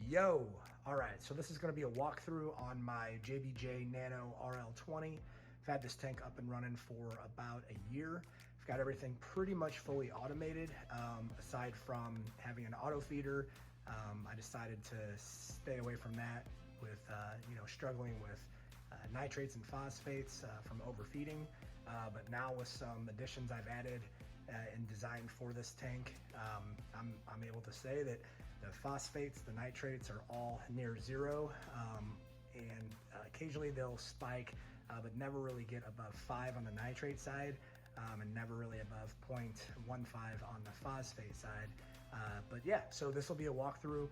Yo, all right, so this is gonna be a walkthrough on my JBJ Nano RL-20. I've had this tank up and running for about a year. I've got everything pretty much fully automated, aside from having an auto feeder. I decided to stay away from that with, struggling with nitrates and phosphates from overfeeding. But now with some additions I've added and designed for this tank, I'm able to say that the phosphates, the nitrates are all near zero, and occasionally they'll spike, but never really get above 5 on the nitrate side, and never really above 0.15 on the phosphate side. But yeah, so this will be a walkthrough.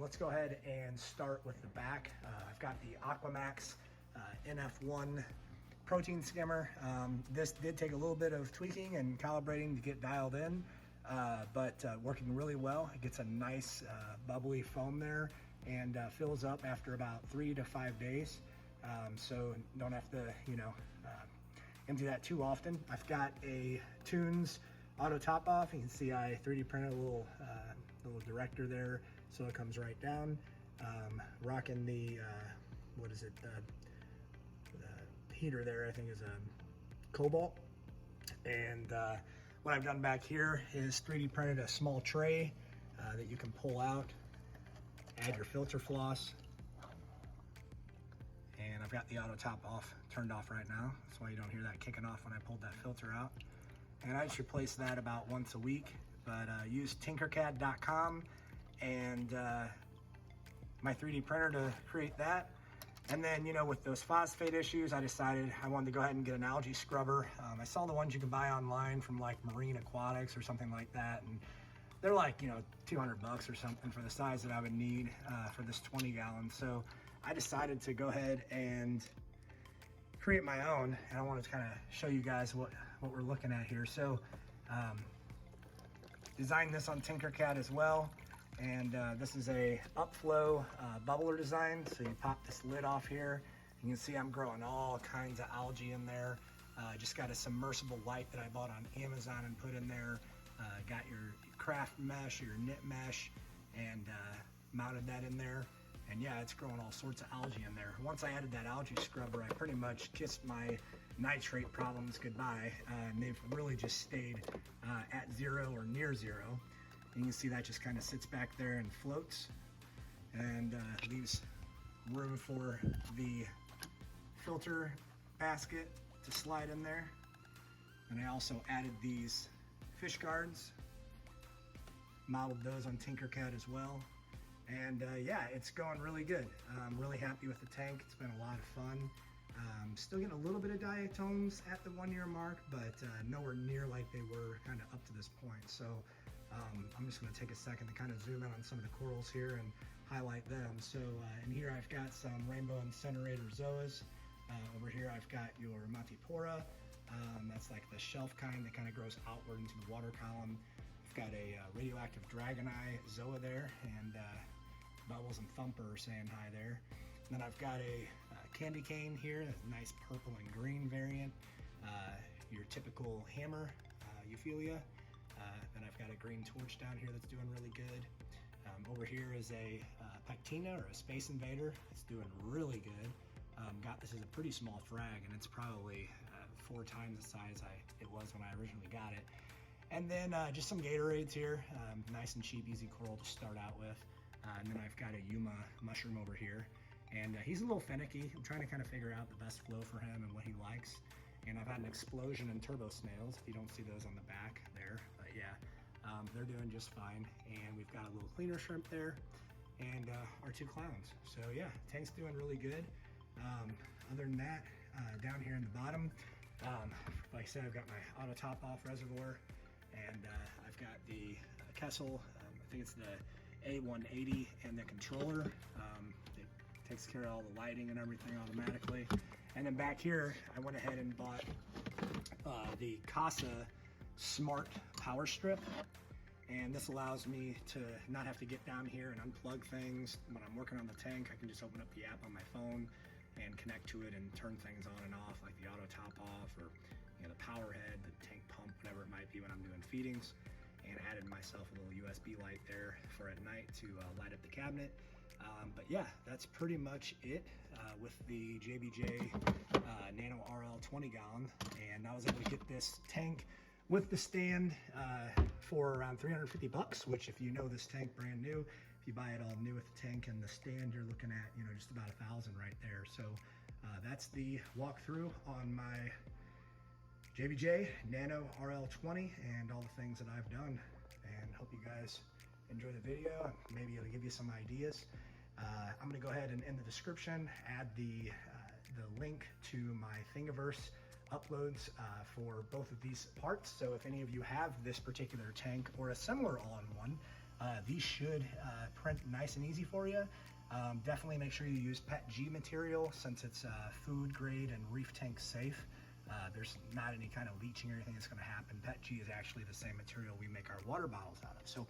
Let's go ahead and start with the back. I've got the Aquamax NF1 protein skimmer. This did take a little bit of tweaking and calibrating to get dialed in, but working really well. It gets a nice bubbly foam there and fills up after about 3 to 5 days. So don't have to, empty that too often. I've got a Tunes auto top off. You can see I 3D printed a little director there, so it comes right down. Rocking the, the heater there, I think is a Cobalt. And what I've done back here is 3D printed a small tray that you can pull out, add your filter floss. And I've got the auto top off, turned off right now. That's why you don't hear that kicking off when I pulled that filter out. And I just replace that about once a week, but use tinkercad.com and my 3D printer to create that. And then, with those phosphate issues, I decided I wanted to go ahead and get an algae scrubber. I saw the ones you can buy online from like Marine Aquatics or something like that. And they're like, $200 or something for the size that I would need for this 20 gallon. So I decided to go ahead and create my own. And I wanted to kind of show you guys what we're looking at here. So designed this on Tinkercad as well. And this is a upflow bubbler design. So you pop this lid off here. You can see I'm growing all kinds of algae in there. Just got a submersible light that I bought on Amazon and put in there. Got your craft mesh or your knit mesh and mounted that in there. And yeah, it's growing all sorts of algae in there. Once I added that algae scrubber, I pretty much kissed my nitrate problems goodbye. And they've really just stayed at zero or near zero. And you can see that just kind of sits back there and floats and leaves room for the filter basket to slide in there. And I also added these fish guards, modeled those on Tinkercad as well. And yeah, it's going really good. I'm really happy with the tank. It's been a lot of fun. Still getting a little bit of diatoms at the 1 year mark, but nowhere near like they were kind of up to this point. So I'm just gonna take a second to kind of zoom in on some of the corals here and highlight them. So in here I've got some rainbow incinerator zoas. Over here I've got your Matipora. That's like the shelf kind that kind of grows outward into the water column. I've got a radioactive dragon eye zoa there, and Bubbles and Thumper are saying hi there. And then I've got a candy cane here, a nice purple and green variant. Your typical hammer, Euphilia. Then I've got a green torch down here that's doing really good. Over here is a Pectina or a Space Invader. It's doing really good. Got this as a pretty small frag, and it's probably 4 times the size it was when I originally got it. And then just some Gatorades here, nice and cheap, easy coral to start out with. And then I've got a Yuma mushroom over here. And he's a little finicky. I'm trying to kind of figure out the best flow for him and what he likes. And I've had an explosion in turbo snails, if you don't see those on the back there. But yeah, they're doing just fine. And we've got a little cleaner shrimp there and our 2 clowns. So yeah, tank's doing really good. Other than that, down here in the bottom, like I said, I've got my auto top off reservoir, and I've got the Kessel, I think it's the A180, and the controller. It takes care of all the lighting and everything automatically. And then back here, I went ahead and bought the Casa Smart Power Strip. And this allows me to not have to get down here and unplug things. When I'm working on the tank, I can just open up the app on my phone and connect to it and turn things on and off, like the auto top off, or the power head, the tank pump, whatever it might be when I'm doing feedings. And added myself a little USB light there for at night to light up the cabinet. But yeah, that's pretty much it with the JBJ Nano RL-20 gallon. And I was able to get this tank with the stand for around 350 bucks, which if you know this tank brand new, if you buy it all new with the tank and the stand, you're looking at, you know, just about $1,000 right there. So that's the walkthrough on my JBJ Nano RL-20 and all the things that I've done. And hope you guys enjoy the video. Maybe it'll give you some ideas. I'm gonna go ahead and in the description add the link to my Thingiverse uploads for both of these parts. So if any of you have this particular tank or a similar all-in-one, these should print nice and easy for you. Definitely make sure you use PETG material since it's food grade and reef tank safe. There's not any kind of leaching or anything that's going to happen. PETG is actually the same material we make our water bottles out of. So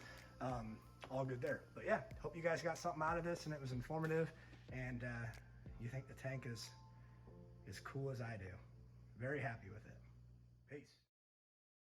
all good there. But yeah, hope you guys got something out of this and it was informative and you think the tank is as cool as I do. Very happy with it. Peace.